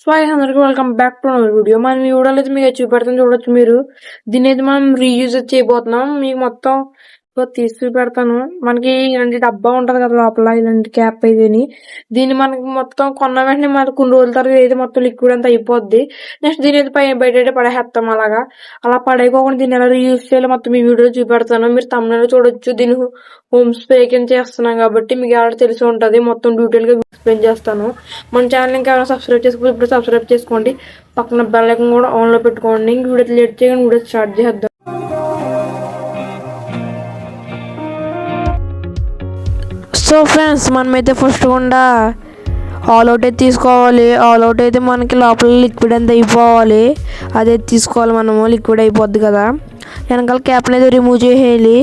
So అందరికి welcome back to our video. మనం ఈ వీడియోలో అయితే మీకు చూపెడతాం, చూడొచ్చు మీరు. దీన్ని అయితే మనం రీయూజ్ చేయబోతున్నాం. మీకు మొత్తం తీసి చూపెడతాను. మనకి ఇలాంటి డబ్బా ఉంటది కదా లోపల, ఇలాంటి క్యాప్ అయితేని దీన్ని మనకి మొత్తం కొన్న వెంటనే మనకు కొన్ని రోజుల తర్వాత అయితే మొత్తం లిక్విడ్ అంతా అయిపోద్ది. నెక్స్ట్ దీని అయితే బయట అయితే పడేస్తాం. అలా పడేయకోకుండా దీన్ని ఎలా రీయూజ్ చేయాలో మొత్తం ఈ వీడియో చూపెడతాను. మీరు తమిళలో చూడొచ్చు. దీన్ని హోమ్ స్ప్రే కింద చేస్తున్నాం కాబట్టి మీకు ఎవరు తెలిసి ఉంటది. మొత్తం డీటెయిల్ గా ఎక్స్ప్లెయిన్ చేస్తాను. మన ఛానల్ ఇంకా ఎవరైనా సబ్స్క్రైబ్ చేసుకోవాలి, ఇప్పుడు సబ్స్క్రైబ్ చేసుకోండి. పక్కన బెల్ ఐకాన్ కూడా ఆన్ లో పెట్టుకోండి. ఇంక వీడియో లేట్ చేయగానే వీడియో స్టార్ట్ చేద్దాం. సో ఫ్రెండ్స్, మనమైతే ఫస్ట్ గుండా ఆల్ అవుట్ అయితే తీసుకోవాలి. ఆల్ అవుట్ అయితే మనకి లోపల లిక్విడ్ అంతా అయిపోవాలి. అదే తీసుకోవాలి మనము. లిక్విడ్ అయిపోద్ది కదా. వెనకాల క్యాప్ని అయితే రిమూవ్ చేసేయాలి.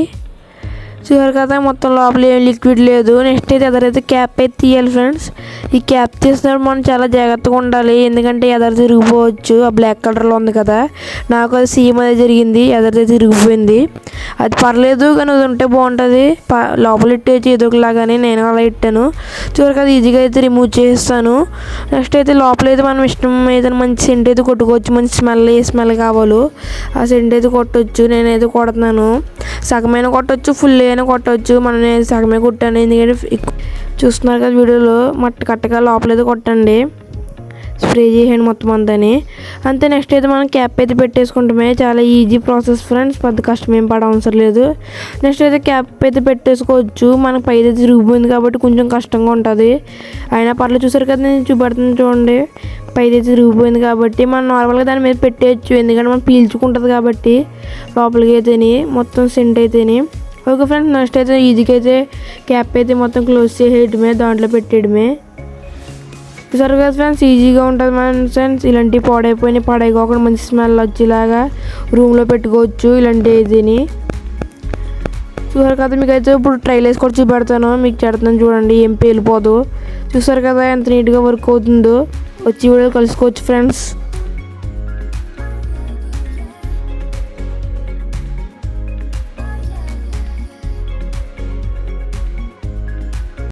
చూసారు కదా, మొత్తం లోపల ఏం లిక్విడ్ లేదు. నెక్స్ట్ అయితే ఎదరైతే క్యాప్ అయితే తీయాలి ఫ్రెండ్స్. ఈ క్యాప్ తీసినప్పుడు మనం చాలా జాగ్రత్తగా ఉండాలి, ఎందుకంటే ఎదర తిరిగిపోవచ్చు. ఆ బ్లాక్ కలర్లో ఉంది కదా, నాకు అది సీఎం అదే జరిగింది. ఎదరైతే తిరిగిపోయింది. అది పర్లేదు, కానీ అది ఉంటే బాగుంటుంది. లోపల ఇట్టేసి ఏదో ఒకలాగానే నేను అలా ఇట్టాను. చూసారు కదా, ఈజీగా అయితే రిమూవ్ చేస్తాను. నెక్స్ట్ అయితే లోపల అయితే మనం ఇష్టం ఏదైనా మంచి సెంట్ అయితే కొట్టుకోవచ్చు. మంచి స్మెల్, ఏ స్మెల్ కావాలో ఆ సెంట్ అయితే కొట్టవచ్చు. నేనైతే కొడుతున్నాను. సగమైన కొట్టవచ్చు, ఫుల్ అయినా కొట్టవచ్చు. మనం సగమే కొట్టాను, ఎందుకంటే చూస్తున్నారు కదా వీడియోలో. కట్టగా లోపలైతే కొట్టండి, స్ప్రే చేయండి మొత్తం అంతాని. అంతే. నెక్స్ట్ అయితే మనం క్యాప్ అయితే పెట్టేసుకుంటామే. చాలా ఈజీ ప్రాసెస్ ఫ్రెండ్స్, పెద్ద కష్టం ఏం పడ అవసరం లేదు. నెక్స్ట్ అయితే క్యాప్ అయితే పెట్టేసుకోవచ్చు. మనకు పై అయితే తిరిగిపోయింది కాబట్టి కొంచెం కష్టంగా ఉంటుంది, అయినా పర్లేదు. చూసారు కదా, నేను చూపెడుతున్నాను చూడండి. పై అయితే తిరిగిపోయింది కాబట్టి మనం నార్మల్గా దాని మీద పెట్టేయచ్చు, ఎందుకంటే మనం పీల్చుకుంటుంది కాబట్టి లోపలికి అయితేని మొత్తం సెంట్ అయితేని. ఓకే ఫ్రెండ్స్, నెక్స్ట్ అయితే ఈజీగా అయితే క్యాప్ అయితే మొత్తం క్లోజ్ చేసేయడమే, దాంట్లో పెట్టేయడమే. చూసారు కదా ఫ్రెండ్స్, ఈజీగా ఉంటుంది మన ఫ్రెండ్స్. ఇలాంటివి పడైపోయినాయి మంచి స్మెల్ వచ్చేలాగా రూమ్లో పెట్టుకోవచ్చు ఇలాంటి ఇదిని. చూసారు కదా, మీకు అయితే ఇప్పుడు ట్రైల్ వేసి కూడా చూపెడతాను. మీకు చెడతాను చూడండి, ఏం పేలిపోదు. చూసారు కదా ఎంత నీట్గా వర్క్ అవుతుందో. వచ్చి వీడియో కలుసుకోవచ్చు ఫ్రెండ్స్.